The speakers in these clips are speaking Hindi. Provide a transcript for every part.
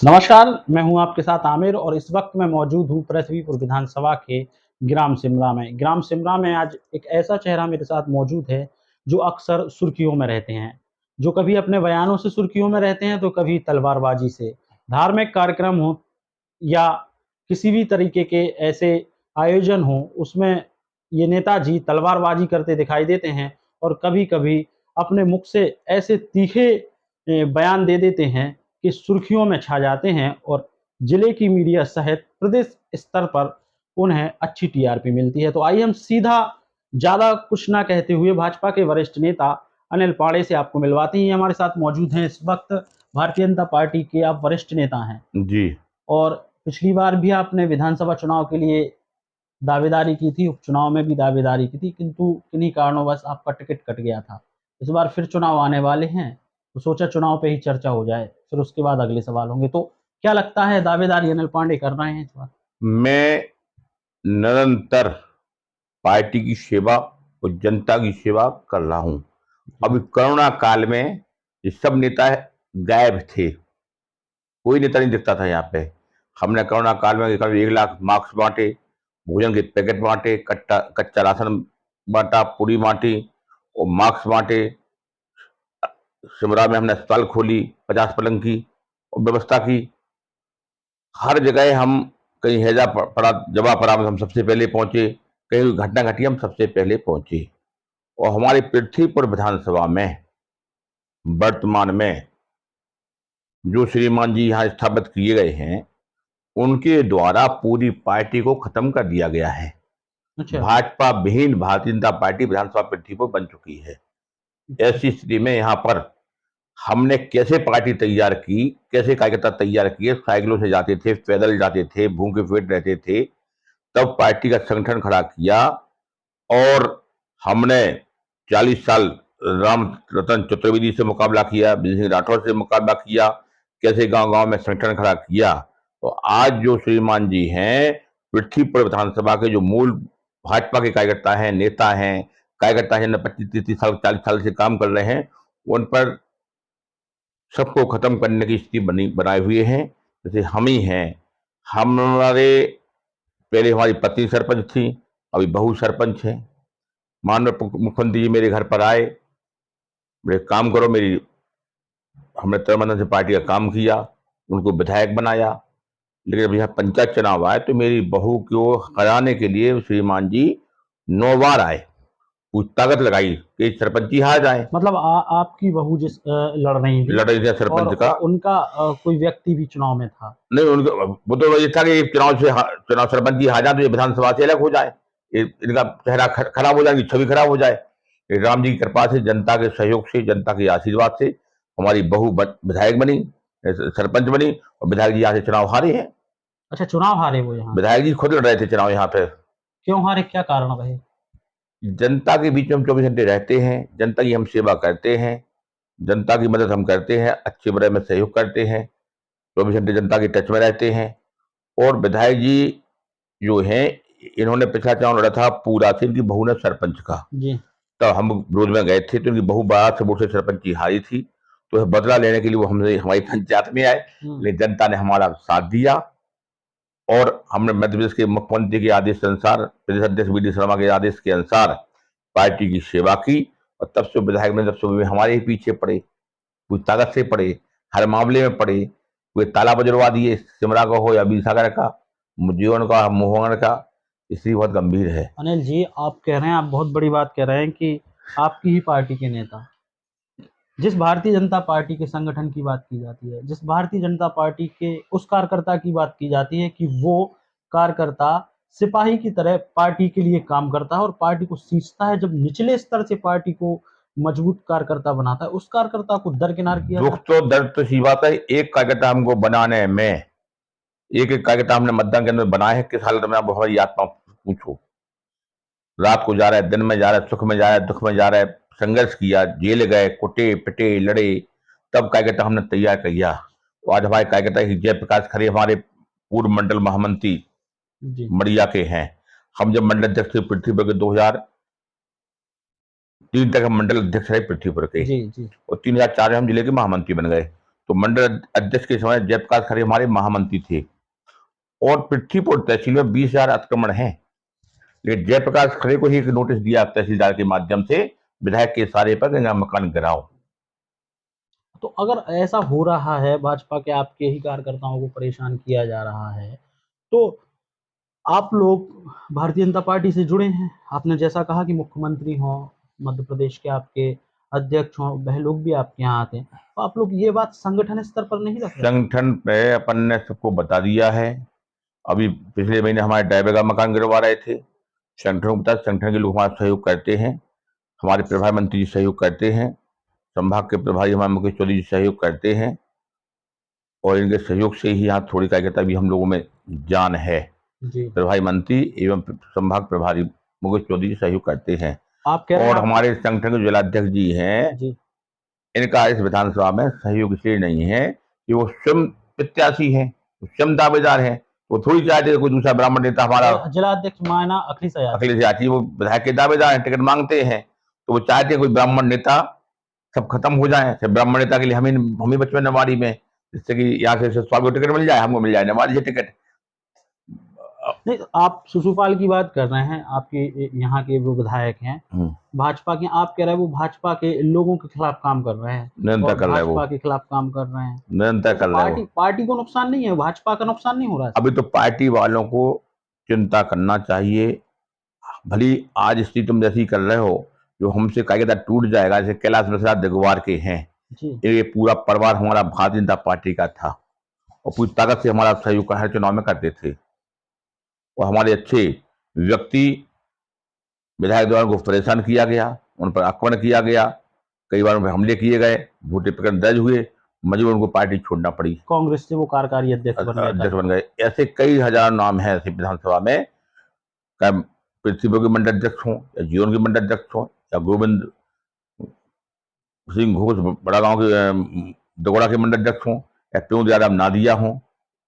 नमस्कार, मैं हूं आपके साथ आमिर और इस वक्त मैं मौजूद हूं पृथ्वीपुर विधानसभा के ग्राम सिमरा में। ग्राम सिमरा में आज एक ऐसा चेहरा मेरे साथ मौजूद है, जो अक्सर सुर्खियों में रहते हैं, जो कभी अपने बयानों से सुर्खियों में रहते हैं, तो कभी तलवारबाजी से। धार्मिक कार्यक्रम हो या किसी भी तरीके के ऐसे आयोजन हों, उसमें ये नेताजी तलवारबाजी करते दिखाई देते हैं और कभी-कभी अपने मुख से ऐसे तीखे बयान दे देते हैं कि सुर्खियों में छा जाते हैं और जिले की मीडिया सहित प्रदेश स्तर पर उन्हें अच्छी टीआरपी मिलती है। तो आइए हम सीधा ज़्यादा कुछ ना कहते हुए भाजपा के वरिष्ठ नेता अनिल पांडे से आपको मिलवाते हैं। ये हमारे साथ मौजूद हैं इस वक्त। भारतीय जनता पार्टी के आप वरिष्ठ नेता हैं जी। और पिछली बार भी आपने विधानसभा चुनाव के लिए दावेदारी की थी, उपचुनाव में भी दावेदारी की थी, किंतु किन्हीं कारणवश आपका टिकट कट गया था। इस बार फिर चुनाव आने वाले हैं, तो सोचा चुनाव पे ही चर्चा हो जाए, फिर उसके बाद अगले सवाल होंगे। तो क्या लगता है दावेदारी अनिल पांडे कर रहे हैं इस बार? मैं निरंतर पार्टी की सेवा और जनता की सेवा कर रहा हूं। जी, अभी कोरोना काल में ये सब नेता गायब थे, कोई नेता नहीं दिखता था यहाँ पे। हमने कोरोना काल में करीब 1 लाख मास्क बांटे, भोजन के पैकेट बांटे, कच्चा राशन बांटा, पूरी बांटी और मास्क बांटे। सिमरा में हमने अस्पताल खोली, 50 पलंग की और व्यवस्था की। हर जगह हम कहीं हैजा पड़ा, जबा पड़ा हम सबसे पहले पहुंचे, कहीं घटना घटी हम सबसे पहले पहुंचे। और हमारी पृथ्वीपुर विधानसभा में वर्तमान में जो श्रीमान जी यहाँ स्थापित किए गए हैं, उनके द्वारा पूरी पार्टी को खत्म कर दिया गया है। अच्छा, भाजपा विहीन भारतीय जनता पार्टी विधानसभा पृथ्वीपुर बन चुकी है। अच्छा, ऐसी स्थिति में यहाँ पर हमने कैसे पार्टी तैयार की, कैसे कार्यकर्ता तैयार किए, साइकिलों से जाते थे, पैदल जाते थे, भूखे पेट रहते थे, तब पार्टी का संगठन खड़ा किया। और हमने 40 साल राम रतन चतुर्वेदी से मुकाबला किया, विजय सिंह राठौर से मुकाबला किया, कैसे गांव-गांव में संगठन खड़ा किया। तो आज जो श्रीमान जी हैं, पृथ्वीपुर विधानसभा के जो मूल भाजपा के कार्यकर्ता हैं, नेता हैं, कार्यकर्ता हैं, 25-30 साल, 40 साल से काम कर रहे हैं, उन पर सबको खत्म करने की स्थिति बनाए हुए हैं। जैसे हम ही हैं, हमारे पहले हमारी पत्नी सरपंच थी, अभी बहू सरपंच है। माननीय मुख्यमंत्री जी मेरे घर पर आए, बोले काम करो मेरी। हमने तन से पार्टी का काम किया, उनको विधायक बनाया। लेकिन अब यहाँ पंचायत चुनाव आए तो मेरी बहू को हराने के लिए श्रीमान जी 9 बार आए, पूरी ताकत लगाई कि सरपंच ही हार जाए। मतलब आपकी बहू लड़ रही थी लड़ रही थी और सरपंच का। उनका कोई व्यक्ति भी चुनाव में था? नहीं, उनको वो तो ये था कि चुनाव सरपंच जी हार जाए तो ये विधानसभा से अलग हो जाए, इनका चेहरा खराब हो जाए, इनकी छवि खराब हो जाए। राम जी की कृपा से, जनता के सहयोग से, जनता के आशीर्वाद से हमारी बहू विधायक बनी, सरपंच बनी और विधायक जी यहाँ से चुनाव हारे हैं। अच्छा, चुनाव हारे वो यहाँ? विधायक जी खुद लड़ रहे थे चुनाव यहाँ पे। क्यों हारे, क्या कारण रहे? जनता के बीच में हम 24 घंटे रहते हैं, जनता की हम सेवा करते हैं, जनता की मदद हम करते हैं, अच्छे बुरे में सहयोग करते हैं, 24 घंटे जनता के टच में रहते हैं। और विधायक जी जो हैं, इन्होंने पिछला चुनाव लड़ा था पूरा से इनकी बहू ने सरपंच का। जी, तब हम विरोध में गए थे, तो इनकी बहू 12 से वोट से सरपंच की हारी थी। तो बदला लेने के लिए वो हमसे हमारी पंचायत में आए, लेकिन जनता ने हमारा साथ दिया। और हमने मध्य प्रदेश के मुख्यमंत्री के आदेश अनुसार, प्रदेश अध्यक्ष वी डी शर्मा के आदेश के अनुसार पार्टी की सेवा की। और तब से विधायक में, तब से वे हमारे ही पीछे पड़े, पूरी ताकत से पड़े, हर मामले में पड़े। वे ताला बजरवा दिए, सिमरा का हो या बीसागर का, जीवन का, मोहन का। स्थिति बहुत गंभीर है। अनिल जी, आप कह रहे हैं, आप बहुत बड़ी बात कह रहे हैं कि आपकी ही पार्टी के नेता, जिस भारतीय जनता पार्टी के संगठन की बात की जाती है, जिस भारतीय जनता पार्टी के उस कार्यकर्ता की बात की जाती है कि वो कार्यकर्ता सिपाही की तरह पार्टी के लिए काम करता है और पार्टी को सींचता है, जब निचले स्तर से पार्टी को मजबूत कार्यकर्ता बनाता है, उस कार्यकर्ता को दरकिनार किया दुख जाता तो दर्द तो सी बात है, एक कार्यकर्ता हमको बनाने में, एक एक कार्यकर्ता हमने मतदान केंद्र में बनाए हैं, किस हालत में आप हमारी आत्मा पूछो। रात को जा रहा है, दिन में जा रहा है, सुख में जा रहा है, दुख में जा रहा है, संघर्ष किया, जेल गए, कुटे पिटे लड़े, तब कार्यकर्ता हमने तैयार किया। तो आज हमारे कार्यकर्ता जयप्रकाश खरे हमारे पूर्व मंडल महामंत्री है? जी, मड़िया के हैं। हम जब मंडल अध्यक्ष थे पृथ्वीपुर के 2003 तक हम मंडल अध्यक्ष रहे पृथ्वीपुर के, जी, जी, और 3 हजार 4 में हम जिले के महामंत्री बन गए। तो मंडल अध्यक्ष के समय जयप्रकाश खरे हमारे महामंत्री थे और पृथ्वीपुर तहसील में 20,000 अतिक्रमण हैं, लेकिन जयप्रकाश खरे को ही एक नोटिस दिया तहसीलदार के माध्यम से, विधायक के इशारे पर कि मकान गिराओ। तो अगर ऐसा हो रहा है, भाजपा के आपके ही कार्यकर्ताओं को परेशान किया जा रहा है, तो आप लोग भारतीय जनता पार्टी से जुड़े हैं। आपने जैसा कहा कि मुख्यमंत्री हों, मध्य प्रदेश के आपके अध्यक्ष हों, वह लोग भी आपके यहाँ आते हैं। तो आप लोग ये बात संगठन स्तर पर नहीं रख रहे? संगठन पे अपन ने सबको बता दिया है। अभी पिछले महीने हमारे ड्राइवर का मकान गिरवा रहे थे, संगठन को बता, संगठन के लोग हमारा सहयोग करते हैं, हमारे प्रभारी मंत्री जी सहयोग करते हैं, संभाग के प्रभारी हमारे मुकेश चौधरी जी सहयोग करते हैं और इनके सहयोग से ही यहाँ थोड़ी क्या कहता है, अभी हम लोगों में जान है। जी। प्रभारी मंत्री एवं संभाग प्रभारी मुकेश चौधरी जी सहयोग करते हैं आप कह रहे हैं और हमारे संगठन के जिलाध्यक्ष जी हैं, जी। इनका इस विधानसभा में सहयोग इसलिए नहीं है कि वो स्वयं प्रत्याशी हैं, स्वयं दावेदार हैं, वो थोड़ी चाहते कोई दूसरा ब्राह्मण नेता हमारा जिला अध्यक्ष मायना अखिलेश यादव, वो विधायक के दावेदार हैं, टिकट मांगते हैं, तो वो चाहते हैं कोई ब्राह्मण नेता सब खत्म हो जाए, सिर्फ ब्राह्मण नेता के लिए हम ही बचपन नवाड़ी में, जिससे कि यहाँ से स्वामी को टिकट मिल जाए, हमको मिल जाए नवाड़ी से टिकट। नहीं, आप शिशुपाल की बात कर रहे हैं, आपके यहाँ के वो विधायक हैं भाजपा के, आप कह रहे हैं वो भाजपा के लोगों के खिलाफ काम कर रहे हैं, निरंतर कर रहे हैं, भाजपा के खिलाफ काम कर रहे हैं, निरंतर कर रहे हैं। पार्टी को नुकसान नहीं है, भाजपा का नुकसान नहीं हो रहा है? अभी तो पार्टी वालों को चिंता करना चाहिए, भली आज स्थिति तुम जैसी कर रहे हो, जो हमसे कायदा टूट जाएगा, जैसे कैलाश प्रसाद दिगवार के हैं, ये पूरा परिवार हमारा भारतीय जनता पार्टी का था और पूरी ताकत से हमारा सहयोग हर चुनाव में करते थे और हमारे अच्छे व्यक्ति विधायक द्वारा को परेशान किया गया, उन पर आक्रमण किया गया, कई बार उन पर हमले किए गए, झूठे प्रकरण दर्ज हुए, मजबूर उनको पार्टी छोड़ना पड़ी, कांग्रेस से वो कार्यकारी अध्यक्ष बन गए। ऐसे कई हजार नाम है ऐसे विधानसभा में, पृथ्वीपुर के मंडल अध्यक्ष हों या जीवन के मंडल अध्यक्ष हों या गोविंद सिंह घोष बड़ा गांव के दगोड़ा के मंडल अध्यक्ष हों या प्रियों यादव नादिया हों,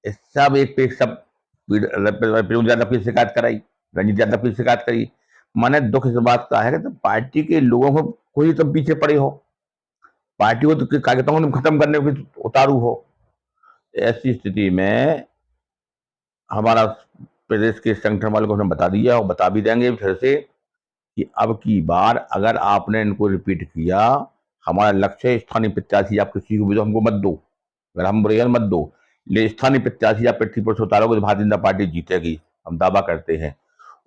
सब एक पे एक सब प्रियों यादव की शिकायत कराई, रंजीत यादव की शिकायत करी। मैंने दुख इस बात का है कि तो पार्टी के लोगों को कोई तुम पीछे पड़े हो, पार्टी को तो कागजों को तुम खत्म करने की उतारू हो। ऐसी स्थिति में हमारा प्रदेश के संगठन वालों को हमने बता दिया और बता भी देंगे फिर से कि अब की बार अगर आपने इनको रिपीट किया, हमारा लक्ष्य है स्थानीय प्रत्याशी आप किसी को भी दो, हमको मत दो, अगर हम बुरे मत दो, ले स्थानीय प्रत्याशी आप पृथ्वीपुर से उतारोगे तो भारतीय जनता पार्टी जीतेगी, हम दावा करते हैं।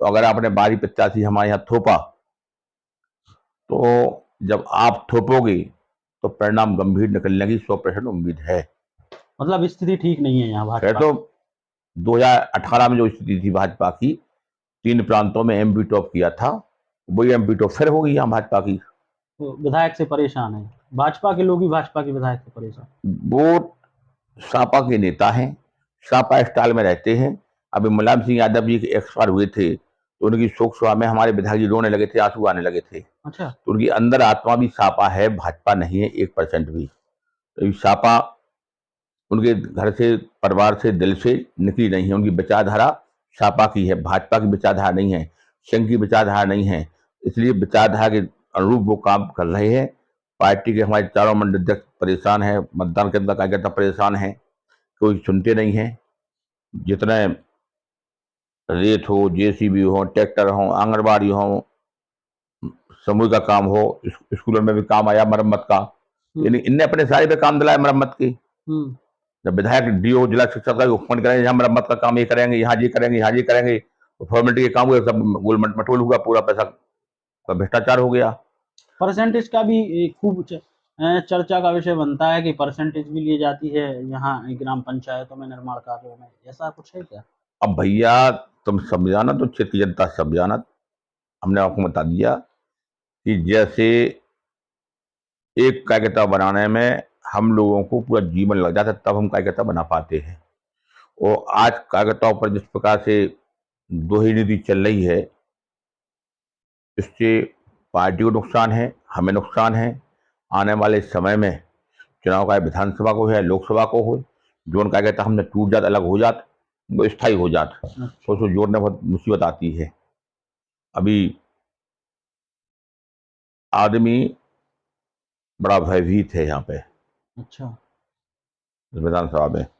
तो अगर आपने बाहरी प्रत्याशी हमारे यहाँ थोपा, तो जब आप थोपोगे तो परिणाम गंभीर निकलने की 100% उम्मीद है। मतलब स्थिति ठीक नहीं है यहाँ भाजपा। तो 2018 में जो स्थिति थी भाजपा की, 3 प्रांतों में एमपी टॉप किया था, वही एमपी टॉप फिर होगी यहाँ भाजपा की। तो विधायक से परेशान है, भाजपा के लोग ही भाजपा के विधायक से परेशान। वो सापा के नेता हैं, सापा स्टाइल में रहते हैं। अभी मुलायम सिंह यादव जी एक्सपायर हुए थे, तो उनकी शोक सभा में हमारे विधायक जी रोने लगे थे, आंसू आने लगे थे। अच्छा। तो उनकी अंदर आत्मा भी सापा है, भाजपा नहीं है 1% भी। तो सापा उनके घर से, परिवार से, दिल से निकली नहीं है, उनकी विचारधारा सापा की है, भाजपा की विचारधारा नहीं है, संघ की विचारधारा नहीं है, इसलिए विचारधारा के अनुरूप वो काम कर रहे हैं। पार्टी के हमारे चारों मंडल अध्यक्ष परेशान है, मतदान केंद्र कार्यकर्ता परेशान है, कोई सुनते नहीं है। जितने रेत हो, जेसीबी हो, ट्रैक्टर हो, आंगनबाड़ी हो, समूह का काम हो, स्कूलों में भी काम आया मरम्मत का, यानी इनने अपने सारे पे काम दिलाया मरम्मत की। जब विधायक डीओ जिला शिक्षा फोन करेंगे, यहाँ मरम्मत का काम ये करेंगे, यहाँ जी करेंगे, यहाँ जी करेंगे, तो फॉर्मेलिटी के काम हुए, सब गोल मटोल हुआ, पूरा पैसा का भ्रष्टाचार हो गया। परसेंटेज का भी खूब चर्चा का विषय बनता है कि परसेंटेज भी ली जाती है यहाँ ग्राम पंचायतों में, निर्माण कार्यों में, ऐसा कुछ है क्या? अब भैया तुम समझाना तो क्षेत्र की जनता समझाना, हमने आपको बता दिया कि जैसे एक कार्यकर्ता बनाने में हम लोगों को पूरा जीवन लग जाता है, तब हम कार्यकर्ता बना पाते हैं। और आज कार्यकर्ताओं पर जिस प्रकार से दोहरी नीति चल रही है, इससे पार्टी को नुकसान है, हमें नुकसान है। आने वाले समय में चुनाव का विधानसभा को है, लोकसभा को हो, जो कार्यकर्ता हमने टूट जात, अलग हो जात, वो स्थायी हो जात, तो उसको जोड़ने बहुत मुसीबत आती है। अभी आदमी बड़ा भयभीत है यहाँ पे। अच्छा। विधानसभा में। तो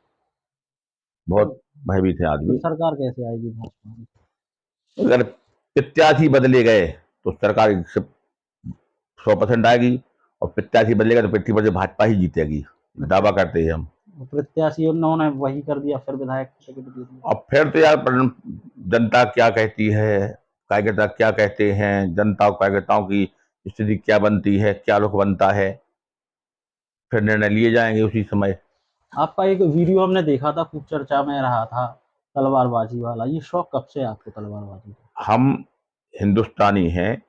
बहुत भयभीत है तो आदमी। सरकार कैसे आएगी भाजपा की? अगर प्रत्याशी बदले गए तो सरकार 100% आएगी, और प्रत्याशी बदलेगा तो 50% भाजपा ही जीतेगी, दावा करते हैं हम। प्रत्याशी उन्होंने वही कर दिया, फिर विधायक टिकट दे दिया। अब फिर तो यार जनता क्या कहती है, कार्यकर्ता क्या कहते हैं, जनता और कार्यकर्ताओं की स्थिति क्या बनती है, क्या रुख बनता है, फिर निर्णय लिए जाएंगे उसी समय। आपका एक वीडियो हमने देखा था, खूब चर्चा में रहा था, तलवारबाजी वाला। ये शौक कब से है आपको तलवारबाजी का? हम हिंदुस्तानी हैं,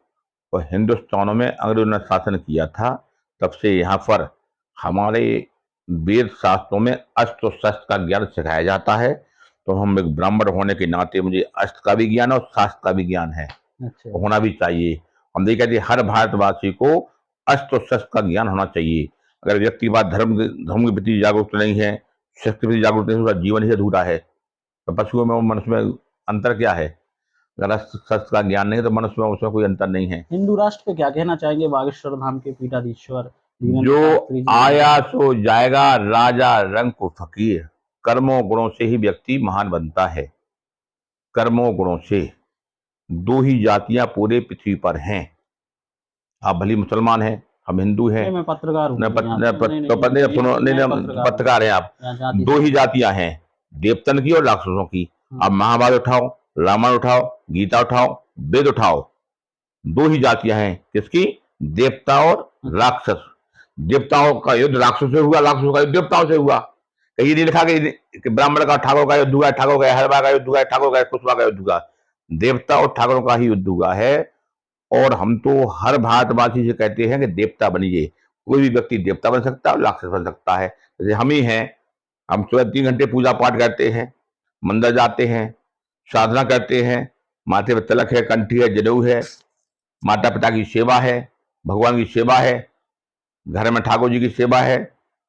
और हिंदुस्तान में अंग्रेजों ने शासन किया था, तब से यहाँ पर हमारे वेद शास्त्रों में अस्त्र शस्त्र का ज्ञान सिखाया जाता है। तो हम एक ब्राह्मण होने के नाते मुझे अस्त्र का भी ज्ञान और शास्त्र का भी ज्ञान है, अच्छा। होना भी चाहिए। हम ये कहते हैं हर भारतवासी को अस्त्र शस्त्र का ज्ञान होना चाहिए। अगर व्यक्ति बात धर्म के प्रति जागरूक नहीं है, शस्त्र के प्रति जागरूक नहीं है, उसका जीवन ही अधूरा है। तो पशुओं में और मनुष्य में अंतर क्या है? अगर अस्त्र शस्त्र का ज्ञान नहीं है तो मनुष्य में उसमें कोई अंतर नहीं है। हिंदू राष्ट्र पे क्या कहना चाहेंगे बागेश्वर धाम के पीठाधीश्वर धीरेन्द्र जो शास्त्री जी? आया सो जाएगा, राजा रंग को फकीर। कर्मों गुणों से ही व्यक्ति महान बनता है। कर्मों गुणों से। दो ही जातियां पूरे पृथ्वी पर हैं, आप भली मुसलमान हैं, हम हिंदू हैं। मैं पत्रकार हूँ। पत्रकार हैं आप। दो ही जातियां हैं, देवतन की और राक्षसों की। आप महाभारत उठाओ, रामायण उठाओ, गीता उठाओ, वेद उठाओ, दो ही जातियां हैं, किसकी? देवता और राक्षस। देवताओं का युद्ध राक्षसों से हुआ, राक्षसों का युद्ध देवताओं से हुआ। कहीं नहीं लिखा कि ब्राह्मण का ठाकुर का युद्ध हुआ, ठाकुर का हरबा का युद्ध हुआ, ठाकुर का कुशवा का युद्ध हुआ। देवता और ठाकुरों का ही युद्ध हुआ है। और हम तो हर भारतवासी से कहते हैं कि देवता बनिए। कोई भी व्यक्ति देवता बन सकता है और राक्षस बन सकता है। जैसे हम ही हैं, हम सुबह 3 घंटे पूजा पाठ करते हैं, मंदिर जाते हैं, साधना करते हैं, माथे पर तिलक है, कंठी है, जनेऊ है, माता पिता की सेवा है, भगवान की सेवा है, घर में ठाकुर जी की सेवा है,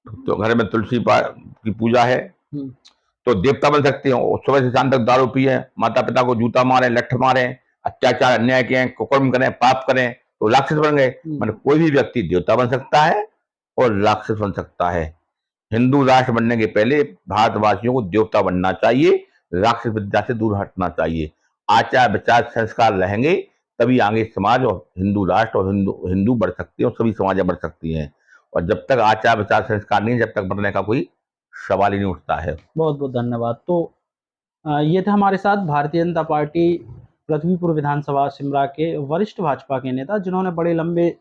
तो घर में तुलसी की पूजा है, तो देवता बन सकते हो। सुबह से शाम तक दारू पिए, माता पिता को जूता मारे, लठ मारे, अत्याचार अन्याय किए, कुकर्म करें, पाप करें, तो राक्षस बन गए। मतलब कोई भी व्यक्ति देवता बन सकता है और राक्षस बन सकता है। हिंदू राष्ट्र बनने के पहले भारतवासियों को देवता बनना चाहिए, राक्षस विद्या से दूर हटना चाहिए। आचार विचार संस्कार रहेंगे तभी आगे समाज और हिंदू राष्ट्र और हिंदू बढ़ सकते हैं, और सभी समाजें बढ़ सकती हैं। और जब तक आचार विचार संस्कार नहीं, जब तक बढ़ने का कोई सवाल ही नहीं उठता है। बहुत बहुत धन्यवाद। तो ये थे हमारे साथ भारतीय जनता पार्टी पृथ्वीपुर विधानसभा सिमरा के वरिष्ठ भाजपा के नेता, जिन्होंने बड़े लंबे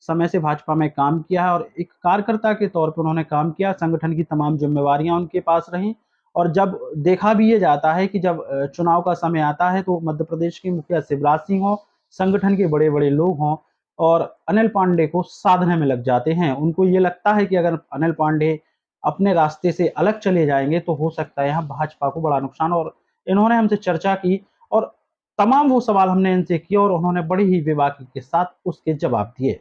समय से भाजपा में काम किया है और एक कार्यकर्ता के तौर पर उन्होंने काम किया। संगठन की तमाम जिम्मेवारियां उनके पास रहीं, और जब देखा भी ये जाता है कि जब चुनाव का समय आता है तो मध्य प्रदेश के मुखिया शिवराज सिंह हो, संगठन के बड़े बड़े लोग हों, और अनिल पांडे को साधने में लग जाते हैं। उनको ये लगता है कि अगर अनिल पांडे अपने रास्ते से अलग चले जाएंगे तो हो सकता है यहाँ भाजपा को बड़ा नुकसान। और इन्होंने हमसे चर्चा की, और तमाम वो सवाल हमने इनसे किए, और उन्होंने बड़ी ही बेबाकी के साथ उसके जवाब दिए।